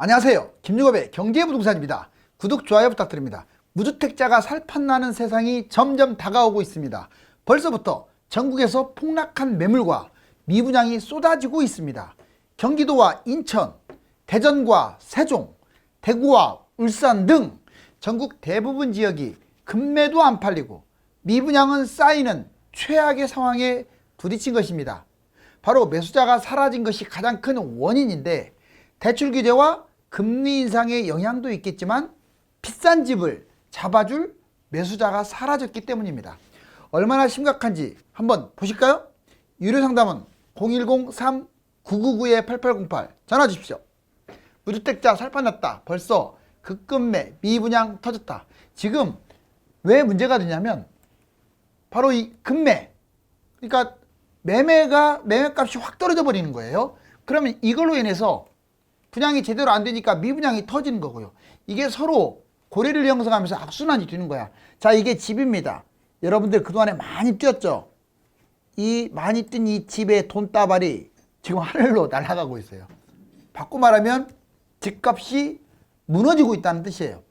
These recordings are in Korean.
안녕하세요. 김유겁의 경제부동산입니다. 구독, 좋아요 부탁드립니다. 무주택자가 살판나는 세상이 점점 다가오고 있습니다. 벌써부터 전국에서 폭락한 매물과 미분양이 쏟아지고 있습니다. 경기도와 인천, 대전과 세종, 대구와 울산 등 전국 대부분 지역이 급매도 안 팔리고 미분양은 쌓이는 최악의 상황에 부딪힌 것입니다. 바로 매수자가 사라진 것이 가장 큰 원인인데, 대출 규제와 금리 인상의 영향도 있겠지만 비싼 집을 잡아줄 매수자가 사라졌기 때문입니다. 얼마나 심각한지 한번 보실까요? 유료 상담은 010-3999-8808 전화 주십시오. 무주택자 살판났다. 벌써 급급매, 미분양 터졌다. 지금 왜 문제가 되냐면 바로 이 급매, 그러니까 매매값이 확 떨어져 버리는 거예요. 그러면 이걸로 인해서 분양이 제대로 안 되니까 미분양이 터지는 거고요. 이게 서로 고리를 형성하면서 악순환이 되는 거야. 자, 이게 집입니다. 여러분들 그동안에 많이 뛰었죠? 이 많이 뛴 이 집의 돈다발이 지금 하늘로 날아가고 있어요. 바꿔 말하면 집값이 무너지고 있다는 뜻이에요.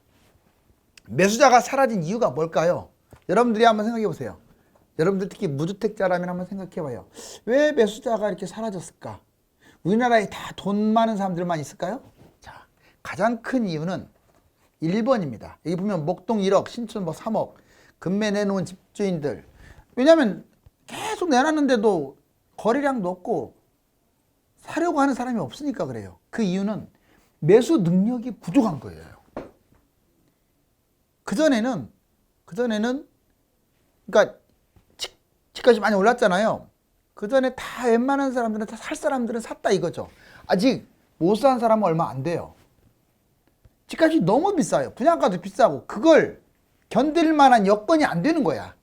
매수자가 사라진 이유가 뭘까요? 여러분들이 한번 생각해 보세요. 여러분들 특히 무주택자라면 한번 생각해 봐요. 왜 매수자가 이렇게 사라졌을까? 우리나라에 다 돈 많은 사람들만 있을까요? 자, 가장 큰 이유는 1번입니다. 여기 보면 목동 1억, 신촌 뭐 3억, 급매 내놓은 집주인들. 왜냐하면 계속 내놨는데도 거래량도 없고 사려고 하는 사람이 없으니까 그래요. 그 이유는 매수 능력이 부족한 거예요. 그전에는 그러니까 집값이 많이 올랐잖아요. 그 전에 다 웬만한 사람들은 다 살 사람들은 샀다 이거죠. 아직 못 산 사람은 얼마 안 돼요. 집값이 너무 비싸요. 분양가도 비싸고 그걸 견딜 만한 여건이 안 되는 거야.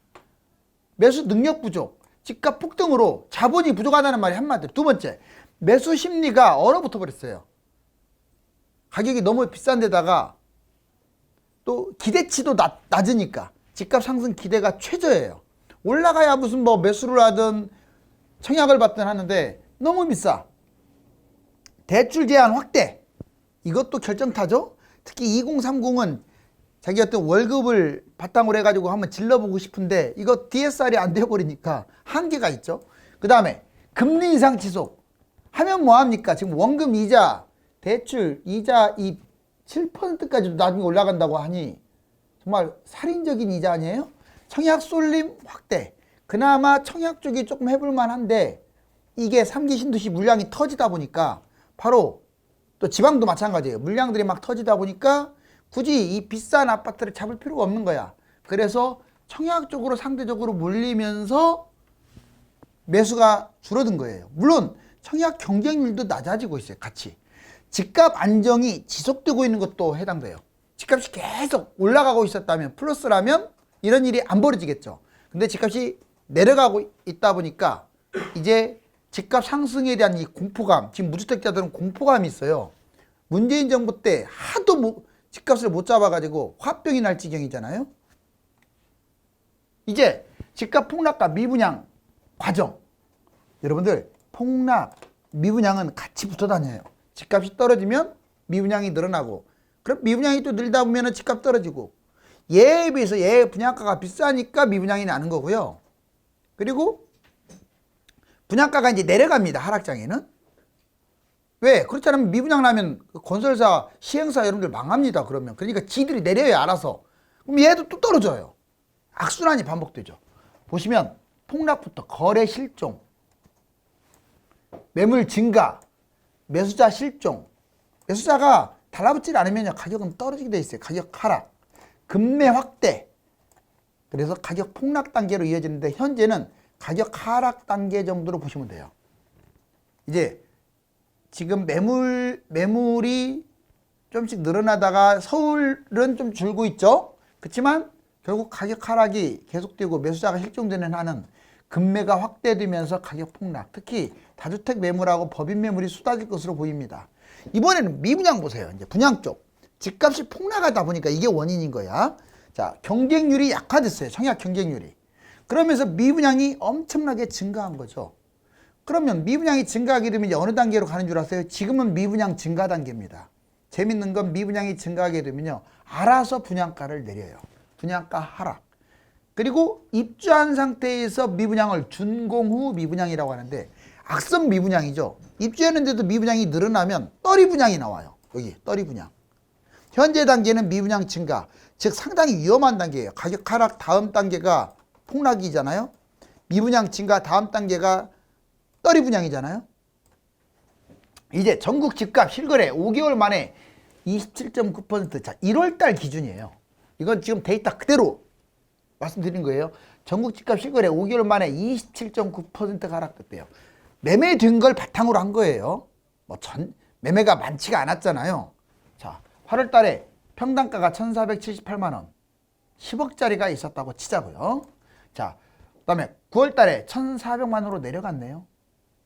매수 능력 부족, 집값 폭등으로 자본이 부족하다는 말이 한마디로. 두 번째, 매수 심리가 얼어붙어 버렸어요. 가격이 너무 비싼 데다가 또 기대치도 낮으니까 집값 상승 기대가 최저예요. 올라가야 무슨 뭐 매수를 하든 청약을 받든 하는데 너무 비싸. 대출 제한 확대, 이것도 결정타죠. 특히 2030은 자기 어떤 월급을 바탕으로 해가지고 한번 질러보고 싶은데 이거 DSR이 안 되어버리니까 한계가 있죠. 그 다음에 금리 인상 지속 하면 뭐합니까? 지금 원금 이자, 대출 이자 이 7%까지도 나중에 올라간다고 하니 정말 살인적인 이자 아니에요? 청약 쏠림 확대, 그나마 청약 쪽이 조금 해볼 만한데 이게 3기 신도시 물량이 터지다 보니까, 바로 또 지방도 마찬가지예요. 물량들이 막 터지다 보니까 굳이 이 비싼 아파트를 잡을 필요가 없는 거야. 그래서 청약 쪽으로 상대적으로 몰리면서 매수가 줄어든 거예요. 물론 청약 경쟁률도 낮아지고 있어요. 같이 집값 안정이 지속되고 있는 것도 해당돼요. 집값이 계속 올라가고 있었다면, 플러스라면 이런 일이 안 벌어지겠죠. 근데 집값이 내려가고 있다 보니까 이제 집값 상승에 대한 이 공포감, 지금 무주택자들은 공포감이 있어요. 문재인 정부 때 하도 집값을 못 잡아가지고 화병이 날 지경이잖아요. 이제 집값 폭락과 미분양 과정, 여러분들 폭락, 미분양은 같이 붙어 다녀요. 집값이 떨어지면 미분양이 늘어나고, 그럼 미분양이 또 늘다 보면 집값 떨어지고, 얘에 비해서 얘 분양가가 비싸니까 미분양이 나는 거고요. 그리고 분양가가 이제 내려갑니다. 하락장에는. 왜? 그렇지 않으면 미분양 나면 건설사, 시행사 여러분들 망합니다. 그러면. 그러니까 지들이 내려요, 알아서. 그럼 얘도 또 떨어져요. 악순환이 반복되죠. 보시면 폭락부터 거래 실종, 매물 증가, 매수자 실종. 매수자가 달라붙지 않으면 가격은 떨어지게 돼 있어요. 가격 하락, 급매 확대. 그래서 가격 폭락 단계로 이어지는데 현재는 가격 하락 단계 정도로 보시면 돼요. 이제 지금 매물이 좀씩 늘어나다가 서울은 좀 줄고 있죠. 그렇지만 결국 가격 하락이 계속되고 매수자가 실종되는 한은 급매가 확대되면서 가격 폭락, 특히 다주택 매물하고 법인 매물이 쏟아질 것으로 보입니다. 이번에는 미분양 보세요. 이제 분양 쪽 집값이 폭락하다 보니까 이게 원인인 거야. 자, 경쟁률이 약화됐어요. 청약 경쟁률이. 그러면서 미분양이 엄청나게 증가한 거죠. 그러면 미분양이 증가하게 되면 이제 어느 단계로 가는 줄 아세요? 지금은 미분양 증가 단계입니다. 재밌는 건 미분양이 증가하게 되면요, 알아서 분양가를 내려요. 분양가 하락. 그리고 입주한 상태에서 미분양을 준공 후 미분양이라고 하는데, 악성 미분양이죠. 입주했는데도 미분양이 늘어나면 떨이 분양이 나와요. 여기 떨이 분양. 현재 단계는 미분양 증가, 즉 상당히 위험한 단계예요. 가격 하락 다음 단계가 폭락이잖아요. 미분양 증가 다음 단계가 떨이 분양이잖아요. 이제 전국 집값 실거래 5개월 만에 27.9%. 자, 1월달 기준이에요. 이건 지금 데이터 그대로 말씀드린 거예요. 전국 집값 실거래 5개월 만에 27.9%가 하락됐대요. 매매된 걸 바탕으로 한 거예요. 매매가 많지가 않았잖아요. 자, 8월 달에 평당가가 1,478만 원, 10억짜리가 있었다고 치자고요. 자, 그 다음에 9월 달에 1,400만 원으로 내려갔네요.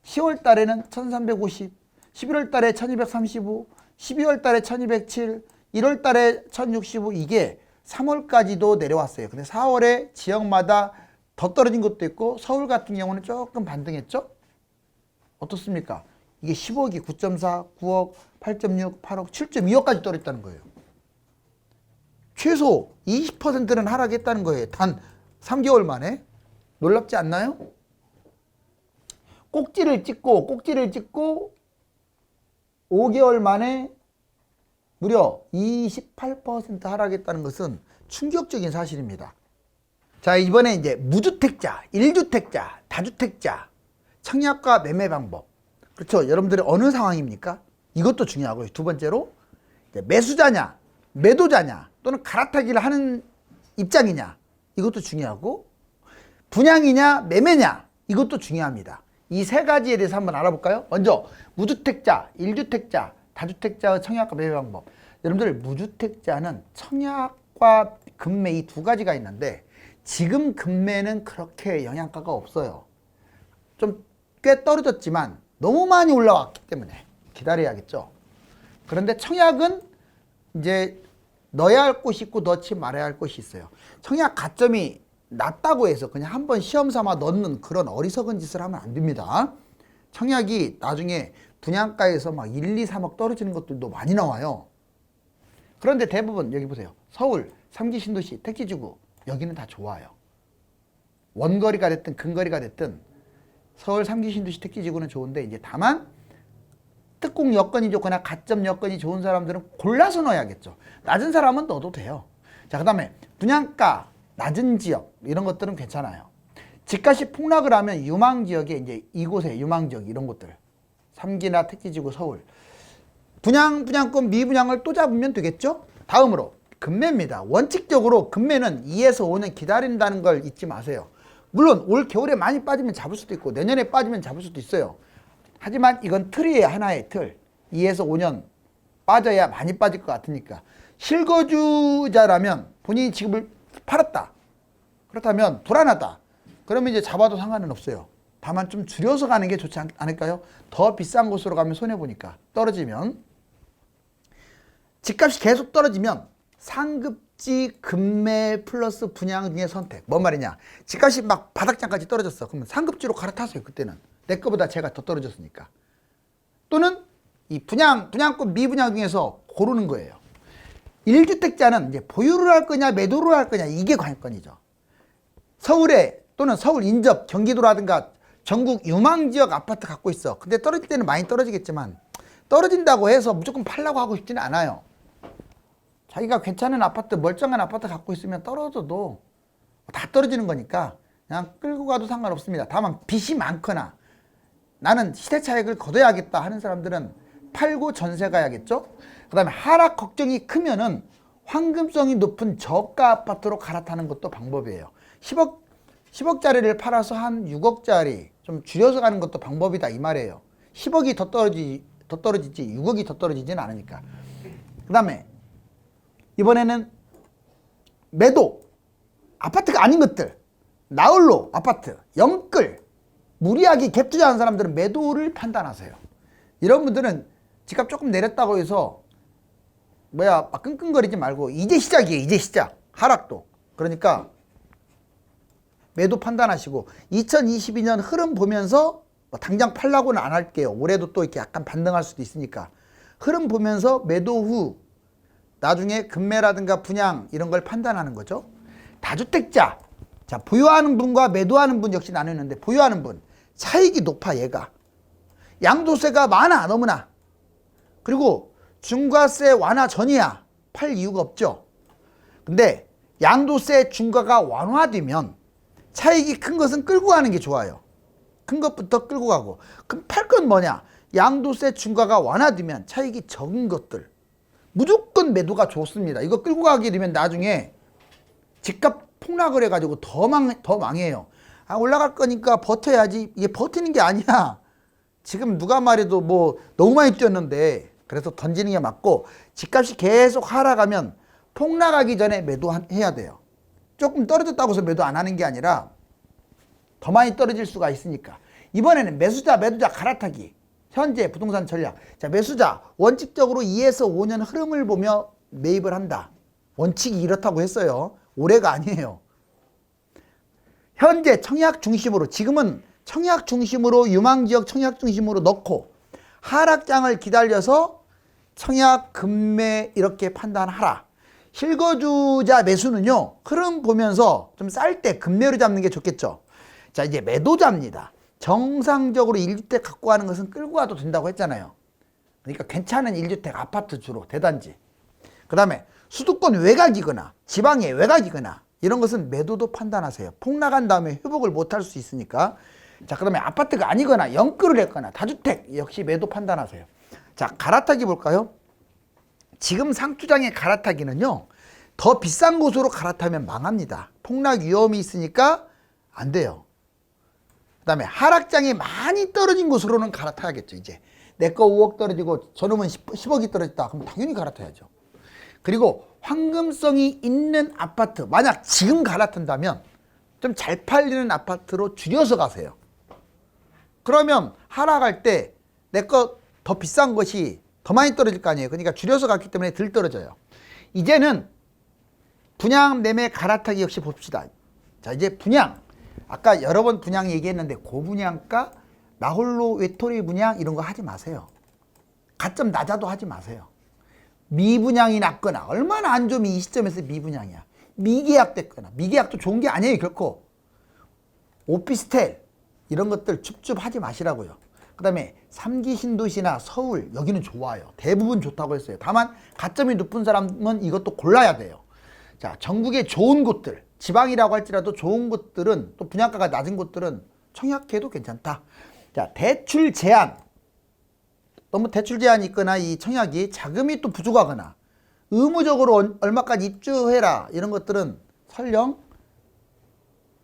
10월 달에는 1,350, 11월 달에 1,235, 12월 달에 1,207, 1월 달에 1,065, 이게 3월까지도 내려왔어요. 근데 4월에 지역마다 더 떨어진 것도 있고, 서울 같은 경우는 조금 반등했죠? 어떻습니까? 이게 10억이 9.4, 9억, 8.6, 8억, 7.2억까지 떨어졌다는 거예요. 최소 20%는 하락했다는 거예요. 단 3개월 만에. 놀랍지 않나요? 꼭지를 찍고 5개월 만에 무려 28% 하락했다는 것은 충격적인 사실입니다. 자, 이번에 이제 무주택자, 1주택자, 다주택자, 청약과 매매 방법. 그렇죠. 여러분들이 어느 상황입니까? 이것도 중요하고요. 두 번째로 매수자냐, 매도자냐, 또는 갈아타기를 하는 입장이냐, 이것도 중요하고, 분양이냐, 매매냐, 이것도 중요합니다. 이 세 가지에 대해서 한번 알아볼까요? 먼저 무주택자, 1주택자, 다주택자의 청약과 매매 방법. 여러분들, 무주택자는 청약과 금매 이 두 가지가 있는데, 지금 금매는 그렇게 영향가가 없어요. 좀 꽤 떨어졌지만 너무 많이 올라왔기 때문에 기다려야겠죠. 그런데 청약은 이제 넣어야 할 곳이 있고 넣지 말아야 할 곳이 있어요. 청약 가점이 낮다고 해서 그냥 한번 시험 삼아 넣는 그런 어리석은 짓을 하면 안 됩니다. 청약이 나중에 분양가에서 막 1, 2, 3억 떨어지는 것들도 많이 나와요. 그런데 대부분 여기 보세요. 서울, 3기 신도시, 택지지구, 여기는 다 좋아요. 원거리가 됐든 근거리가 됐든 서울 3기 신도시 택지지구는 좋은데, 이제 다만 특공 여건이 좋거나 가점 여건이 좋은 사람들은 골라서 넣어야겠죠. 낮은 사람은 넣어도 돼요. 자, 그 다음에 분양가 낮은 지역, 이런 것들은 괜찮아요. 집값이 폭락을 하면 유망지역에, 이제 이곳에 유망지역 이런 곳들, 3기나 택지지구 서울, 분양권 미분양을 또 잡으면 되겠죠. 다음으로 금매입니다. 원칙적으로 금매는 2에서 5년 기다린다는 걸 잊지 마세요. 물론 올 겨울에 많이 빠지면 잡을 수도 있고 내년에 빠지면 잡을 수도 있어요. 하지만 이건 틀이에요. 하나의 틀. 2에서 5년 빠져야 많이 빠질 것 같으니까. 실거주자라면 본인이 집을 팔았다. 그렇다면 불안하다. 그러면 이제 잡아도 상관은 없어요. 다만 좀 줄여서 가는 게 좋지 않을까요? 더 비싼 곳으로 가면 손해보니까. 떨어지면. 집값이 계속 떨어지면 상급지 금매 플러스 분양 중에 선택. 뭔 말이냐? 집값이 막 바닥장까지 떨어졌어. 그러면 상급지로 갈아타세요. 그때는 내 거보다 제가 더 떨어졌으니까. 또는 이 분양권 미분양 중에서 고르는 거예요. 1주택자는 이제 보유를 할 거냐 매도를 할 거냐, 이게 관건이죠. 서울에 또는 서울 인접 경기도라든가 전국 유망지역 아파트 갖고 있어. 근데 떨어질 때는 많이 떨어지겠지만 떨어진다고 해서 무조건 팔라고 하고 싶지는 않아요. 자기가 괜찮은 아파트, 멀쩡한 아파트 갖고 있으면 떨어져도 다 떨어지는 거니까 그냥 끌고 가도 상관없습니다. 다만 빚이 많거나 나는 시세 차익을 거둬야겠다 하는 사람들은 팔고 전세 가야겠죠. 그 다음에 하락 걱정이 크면은 황금성이 높은 저가 아파트로 갈아타는 것도 방법이에요. 10억짜리를 팔아서 한 6억짜리 좀 줄여서 가는 것도 방법이다, 이 말이에요. 10억이 더 떨어지지 6억이 더 떨어지지는 않으니까. 그 다음에 이번에는 매도, 아파트가 아닌 것들, 나홀로 아파트, 영끌, 무리하게 갭 투자하는 사람들은 매도를 판단하세요. 이런 분들은 집값 조금 내렸다고 해서 막 끙끙거리지 말고, 이제 시작이에요. 이제 시작. 하락도. 그러니까 매도 판단하시고 2022년 흐름 보면서 당장 팔라고는 안 할게요. 올해도 또 이렇게 약간 반등할 수도 있으니까 흐름 보면서 매도 후 나중에 급매라든가 분양 이런 걸 판단하는 거죠. 다주택자, 자 보유하는 분과 매도하는 분 역시 나누는데, 보유하는 분 차익이 높아. 얘가 양도세가 많아 너무나. 그리고 중과세 완화 전이야. 팔 이유가 없죠. 근데 양도세 중과가 완화되면 차익이 큰 것은 끌고 가는 게 좋아요. 큰 것부터 끌고 가고. 그럼 팔 건 뭐냐? 양도세 중과가 완화되면 차익이 적은 것들 무조건 매도가 좋습니다. 이거 끌고 가게 되면 나중에 집값 폭락을 해가지고 더 망해요. 아, 올라갈 거니까 버텨야지. 이게 버티는 게 아니야. 지금 누가 말해도 뭐 너무 많이 뛰었는데, 그래서 던지는 게 맞고, 집값이 계속 하락하면 폭락하기 전에 매도해야 돼요. 조금 떨어졌다고 해서 매도 안 하는 게 아니라 더 많이 떨어질 수가 있으니까. 이번에는 매수자 매도자 갈아타기, 현재 부동산 전략. 자, 매수자 원칙적으로 2에서 5년 흐름을 보며 매입을 한다. 원칙이 이렇다고 했어요. 올해가 아니에요. 현재 청약 중심으로, 지금은 청약 중심으로, 유망지역 청약 중심으로 넣고 하락장을 기다려서 청약 급매 이렇게 판단하라. 실거주자 매수는요, 흐름 보면서 좀 쌀 때 급매로 잡는 게 좋겠죠. 자, 이제 매도자입니다. 정상적으로 1주택 갖고 가는 것은 끌고 가도 된다고 했잖아요. 그러니까 괜찮은 1주택 아파트 주로 대단지. 그 다음에 수도권 외곽이거나 지방의 외곽이거나 이런 것은 매도도 판단하세요. 폭락한 다음에 회복을 못할 수 있으니까. 자, 그 다음에 아파트가 아니거나 연끌을 했거나 다주택 역시 매도 판단하세요. 자, 갈아타기 볼까요? 지금 상투장의 갈아타기는요, 더 비싼 곳으로 갈아타면 망합니다. 폭락 위험이 있으니까 안 돼요. 그 다음에 하락장이 많이 떨어진 곳으로는 갈아타야겠죠. 이제 내 거 5억 떨어지고 저놈은 10억이 떨어졌다. 그럼 당연히 갈아타야죠. 그리고 황금성이 있는 아파트, 만약 지금 갈아탄다면 좀 잘 팔리는 아파트로 줄여서 가세요. 그러면 하락할 때 내 거 더 비싼 것이 더 많이 떨어질 거 아니에요. 그러니까 줄여서 갔기 때문에 덜 떨어져요. 이제는 분양 매매 갈아타기 역시 봅시다. 자, 이제 분양, 아까 여러 번 분양 얘기했는데 고분양가, 나홀로 외톨이 분양 이런 거 하지 마세요. 가점 낮아도 하지 마세요. 미분양이 낮거나, 얼마나 안 좋으면 이 시점에서 미분양이야. 미계약 됐거나, 미계약도 좋은 게 아니에요 결코. 오피스텔 이런 것들 줍줍 하지 마시라고요. 그 다음에 3기 신도시나 서울 여기는 좋아요. 대부분 좋다고 했어요. 다만 가점이 높은 사람은 이것도 골라야 돼요. 자, 전국의 좋은 곳들, 지방이라고 할지라도 좋은 곳들은, 또 분양가가 낮은 곳들은 청약해도 괜찮다. 자, 대출 제한, 너무 대출 제한이 있거나 이 청약이 자금이 또 부족하거나 의무적으로 얼마까지 입주해라 이런 것들은 설령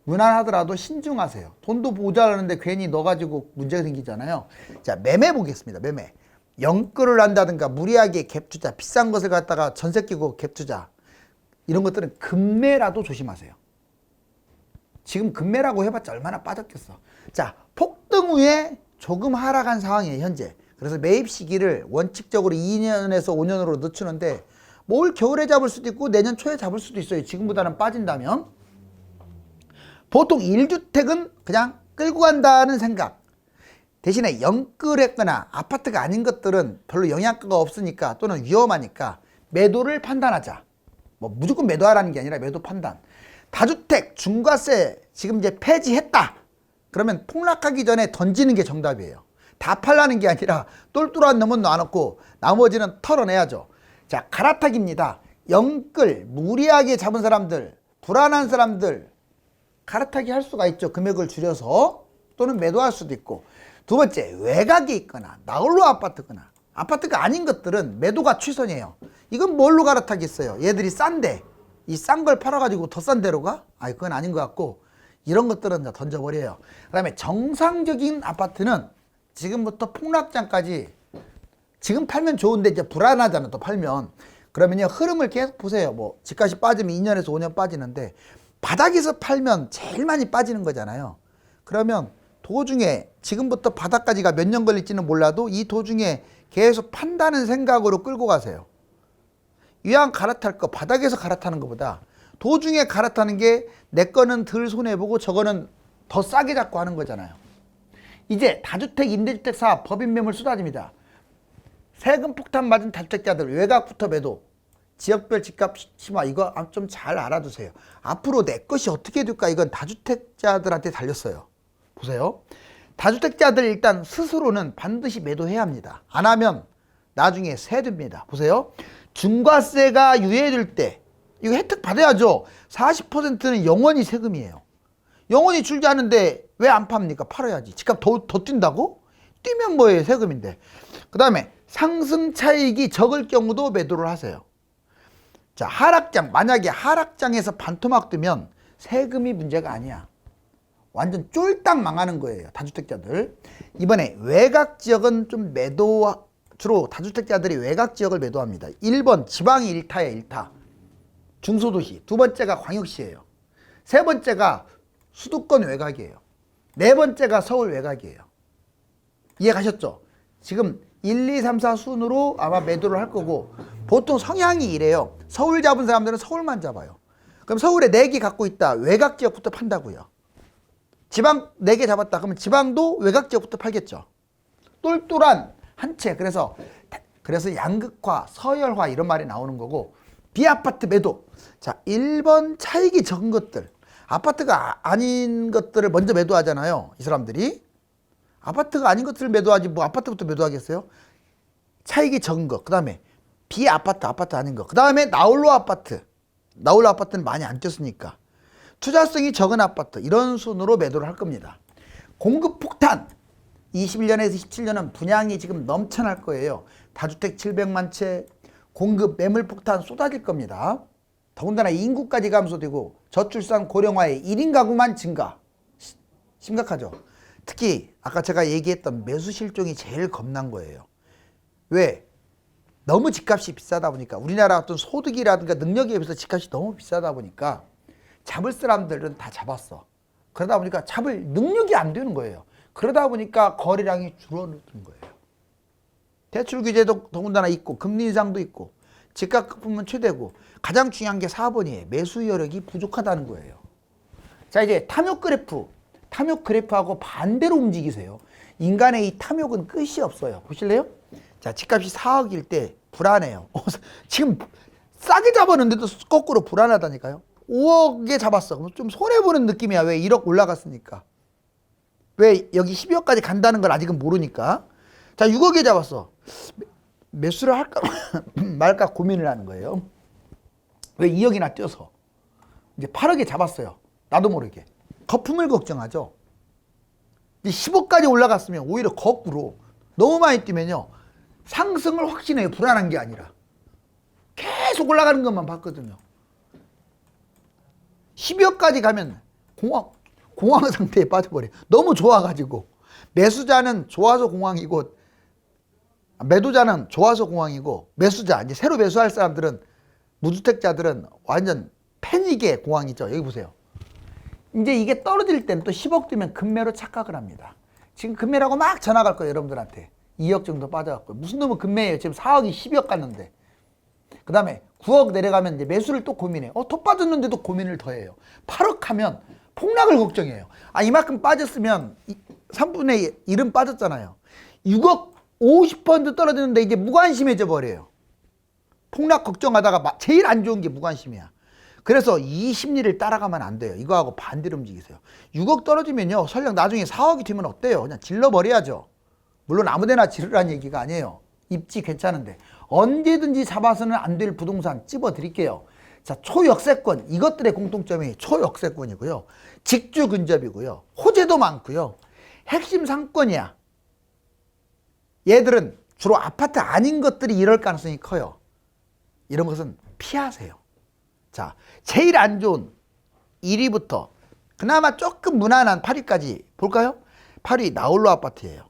무난하더라도 신중하세요. 돈도 모자라는데 괜히 넣어가지고 문제가 생기잖아요. 자, 매매 보겠습니다. 매매. 연끌을 한다든가 무리하게 갭투자, 비싼 것을 갖다가 전세 끼고 갭투자 이런 것들은 급매라도 조심하세요. 지금 급매라고 해봤자 얼마나 빠졌겠어. 자, 폭등 후에 조금 하락한 상황이에요 현재. 그래서 매입 시기를 원칙적으로 2년에서 5년으로 늦추는데, 뭘 겨울에 잡을 수도 있고 내년 초에 잡을 수도 있어요. 지금보다는 빠진다면. 보통 1주택은 그냥 끌고 간다는 생각. 대신에 연끌했거나 아파트가 아닌 것들은 별로 영향가가 없으니까, 또는 위험하니까 매도를 판단하자. 뭐 무조건 매도하라는 게 아니라 매도 판단. 다주택 중과세 지금 이제 폐지했다. 그러면 폭락하기 전에 던지는 게 정답이에요. 다 팔라는 게 아니라 똘똘한 놈은 놔놓고 나머지는 털어내야죠. 자, 갈아타기입니다. 연끌 무리하게 잡은 사람들, 불안한 사람들 갈아타기 할 수가 있죠. 금액을 줄여서, 또는 매도할 수도 있고. 두 번째, 외곽에 있거나 나홀로 아파트거나 아파트가 아닌 것들은 매도가 최선이에요. 이건 뭘로 갈아타겠어요? 얘들이 싼데 이 싼 걸 팔아가지고 더 싼 데로 가? 아, 그건 아닌 것 같고, 이런 것들은 던져버려요. 그 다음에 정상적인 아파트는 지금부터 폭락장까지, 지금 팔면 좋은데 이제 불안하잖아 또 팔면. 그러면요, 흐름을 계속 보세요. 뭐 집값이 빠지면 2년에서 5년 빠지는데, 바닥에서 팔면 제일 많이 빠지는 거잖아요. 그러면 도중에, 지금부터 바닥까지가 몇 년 걸릴지는 몰라도 이 도중에 계속 판다는 생각으로 끌고 가세요. 이왕 갈아탈 거 바닥에서 갈아타는 것보다 도중에 갈아타는 게 내 거는 덜 손해보고 저거는 더 싸게 잡고 하는 거잖아요. 이제 다주택 임대주택 사업 법인 매물 쏟아집니다. 세금 폭탄 맞은 다주택자들 외곽부터 매도. 지역별 집값 심화 이거 좀 잘 알아두세요. 앞으로 내 것이 어떻게 될까 이건 다주택자들한테 달렸어요. 보세요. 다주택자들 일단 스스로는 반드시 매도해야 합니다. 안 하면 나중에 세됩니다. 보세요. 중과세가 유예될 때 이거 혜택 받아야죠. 40%는 영원히 세금이에요. 영원히 줄지 않은데 왜 안 팝니까? 팔아야지. 집값 더 뛴다고? 뛰면 뭐예요? 세금인데. 그 다음에 상승 차익이 적을 경우도 매도를 하세요. 자, 하락장. 만약에 하락장에서 반토막 뜨면 세금이 문제가 아니야. 완전 쫄딱 망하는 거예요. 다주택자들. 이번에 외곽지역은 좀 매도, 주로 다주택자들이 외곽지역을 매도합니다. 1번 지방이 일타예요. 일타. 중소도시. 두 번째가 광역시예요. 세 번째가 수도권 외곽이에요. 네 번째가 서울 외곽이에요. 이해 가셨죠? 지금 1, 2, 3, 4 순으로 아마 매도를 할 거고 보통 성향이 이래요. 서울 잡은 사람들은 서울만 잡아요. 그럼 서울에 4개 갖고 있다. 외곽 지역부터 판다고요. 지방 4개 잡았다. 그러면 지방도 외곽 지역부터 팔겠죠. 똘똘한 한 채. 그래서 양극화, 서열화 이런 말이 나오는 거고 비아파트 매도. 자, 1번 차익이 적은 것들. 아파트가 아닌 것들을 먼저 매도하잖아요. 이 사람들이. 아파트가 아닌 것들을 매도하지 뭐 아파트부터 매도하겠어요? 차익이 적은 거. 그 다음에 비아파트, 아파트 아닌 거. 그 다음에 나홀로 아파트. 나홀로 아파트는 많이 안 뛰었으니까. 투자성이 적은 아파트. 이런 순으로 매도를 할 겁니다. 공급 폭탄. 21년에서 27년은 분양이 지금 넘쳐날 거예요. 다주택 700만 채, 공급 매물 폭탄 쏟아질 겁니다. 더군다나 인구까지 감소되고 저출산 고령화에 1인 가구만 증가. 심각하죠. 특히 아까 제가 얘기했던 매수 실종이 제일 겁난 거예요. 왜? 너무 집값이 비싸다 보니까 우리나라 어떤 소득이라든가 능력에 비해서 집값이 너무 비싸다 보니까 잡을 사람들은 다 잡았어. 그러다 보니까 잡을 능력이 안 되는 거예요. 그러다 보니까 거래량이 줄어드는 거예요. 대출 규제도 더군다나 있고 금리 인상도 있고 집값 거품은 최대고 가장 중요한 게 4번이에요. 매수 여력이 부족하다는 거예요. 자, 이제 탐욕 그래프. 탐욕 그래프하고 반대로 움직이세요. 인간의 이 탐욕은 끝이 없어요. 보실래요? 자, 집값이 4억일 때 불안해요. 지금 싸게 잡았는데도 거꾸로 불안하다니까요. 5억에 잡았어. 그럼 좀 손해보는 느낌이야. 왜 1억 올라갔으니까. 왜 여기 12억까지 간다는 걸 아직은 모르니까. 자, 6억에 잡았어. 매수를 할까 말까 고민을 하는 거예요. 왜 2억이나 뛰어서. 이제 8억에 잡았어요. 나도 모르게. 거품을 걱정하죠. 이제 10억까지 올라갔으면 오히려 거꾸로 너무 많이 뛰면요. 상승을 확신해요. 불안한 게 아니라. 계속 올라가는 것만 봤거든요. 12억까지 가면 공황 상태에 빠져버려요. 너무 좋아가지고. 매수자는 좋아서 공황이고 매도자는 좋아서 공황이고 매수자, 이제 새로 매수할 사람들은 무주택자들은 완전 패닉의 공황이죠. 여기 보세요. 이제 이게 떨어질 때는 또 10억 되면 금매로 착각을 합니다. 지금 금매라고 막 전화 갈 거예요. 여러분들한테. 2억 정도 빠져갖고. 무슨 놈은 금매예요. 지금 4억이 12억 갔는데. 그 다음에 9억 내려가면 이제 매수를 또 고민해. 더 빠졌는데도 고민을 더 해요. 8억 하면 폭락을 걱정해요. 이만큼 빠졌으면 3분의 1은 빠졌잖아요. 6억 50% 떨어지는데 이제 무관심해져 버려요. 폭락 걱정하다가 제일 안 좋은 게 무관심이야. 그래서 이 심리를 따라가면 안 돼요. 이거하고 반대로 움직이세요. 6억 떨어지면요. 설령 나중에 4억이 되면 어때요? 그냥 질러버려야죠. 물론 아무데나 지르라는 얘기가 아니에요. 입지 괜찮은데. 언제든지 잡아서는 안 될 부동산 찝어드릴게요. 자, 초역세권. 이것들의 공통점이 초역세권이고요. 직주 근접이고요. 호재도 많고요. 핵심 상권이야. 얘들은 주로 아파트 아닌 것들이 이럴 가능성이 커요. 이런 것은 피하세요. 자, 제일 안 좋은 1위부터 그나마 조금 무난한 8위까지 볼까요? 8위 나홀로 아파트예요.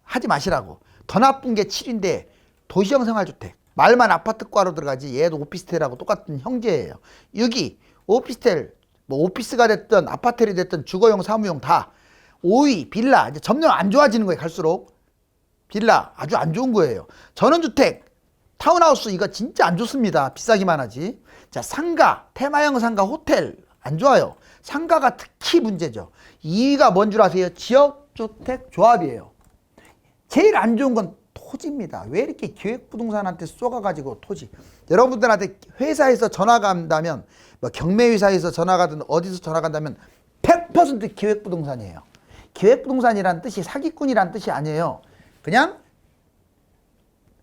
하지 마시라고. 더 나쁜 게 7위인데 도시형 생활주택. 말만 아파트과로 들어가지 얘도 오피스텔하고 똑같은 형제예요. 6위 오피스텔, 뭐 오피스가 됐든 아파텔이 됐든 주거용 사무용 다. 5위 빌라. 이제 점점 안 좋아지는 거예요. 갈수록. 빌라 아주 안 좋은 거예요. 전원주택 타운하우스 이거 진짜 안 좋습니다. 비싸기만 하지. 자, 상가, 테마형 상가, 호텔 안 좋아요. 상가가 특히 문제죠. 2위가 뭔 줄 아세요? 지역주택 조합이에요. 제일 안 좋은 건 토지입니다. 왜 이렇게 기획부동산한테 쏘가가지고 토지. 여러분들한테 회사에서 전화가 간다면 뭐 경매회사에서 전화가 든 어디서 전화가 간다면 100% 기획부동산이에요. 기획부동산이란 뜻이 사기꾼이란 뜻이 아니에요. 그냥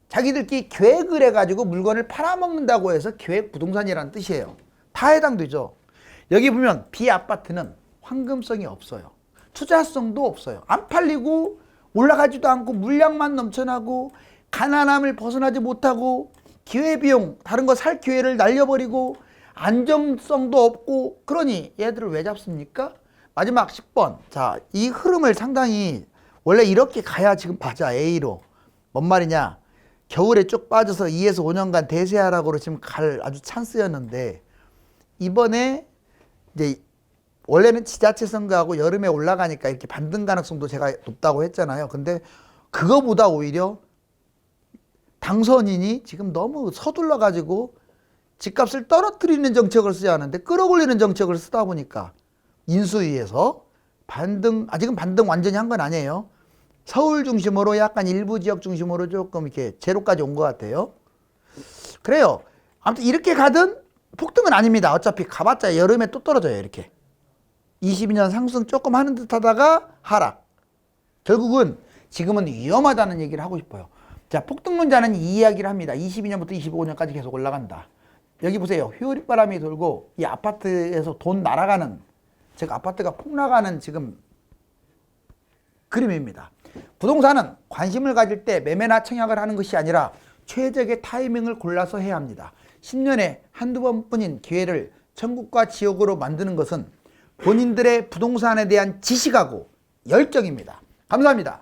자기들끼리 계획을 해가지고 물건을 팔아먹는다고 해서 기획부동산이란 뜻이에요. 다 해당되죠. 여기 보면 B아파트는 황금성이 없어요. 투자성도 없어요. 안 팔리고 올라가지도 않고 물량만 넘쳐나고 가난함을 벗어나지 못하고 기회비용 다른 거 살 기회를 날려버리고 안정성도 없고 그러니 얘들을 왜 잡습니까? 마지막 10번. 자, 이 흐름을 상당히 원래 이렇게 가야 지금 맞아. A로. 뭔 말이냐? 겨울에 쭉 빠져서 2에서 5년간 대세하락으로 지금 갈 아주 찬스였는데 이번에 이제 원래는 지자체 선거하고 여름에 올라가니까 이렇게 반등 가능성도 제가 높다고 했잖아요. 근데 그거보다 오히려 당선인이 지금 너무 서둘러 가지고 집값을 떨어뜨리는 정책을 써야 하는데 끌어올리는 정책을 쓰다 보니까 인수위에서 반등, 아직은 반등 완전히 한 건 아니에요. 서울 중심으로 약간 일부 지역 중심으로 조금 이렇게 제로까지 온 것 같아요. 그래요. 아무튼 이렇게 가든 폭등은 아닙니다. 어차피 가봤자 여름에 또 떨어져요. 이렇게 22년 상승 조금 하는 듯 하다가 하락. 결국은 지금은 위험하다는 얘기를 하고 싶어요. 자, 폭등론자는 이 이야기를 합니다. 22년부터 25년까지 계속 올라간다. 여기 보세요. 휘오리바람이 돌고 이 아파트에서 돈 날아가는, 즉 아파트가 폭락하는 지금 그림입니다. 부동산은 관심을 가질 때 매매나 청약을 하는 것이 아니라 최적의 타이밍을 골라서 해야 합니다. 10년에 한두 번뿐인 기회를 천국과 지옥으로 만드는 것은 본인들의 부동산에 대한 지식하고 열정입니다. 감사합니다.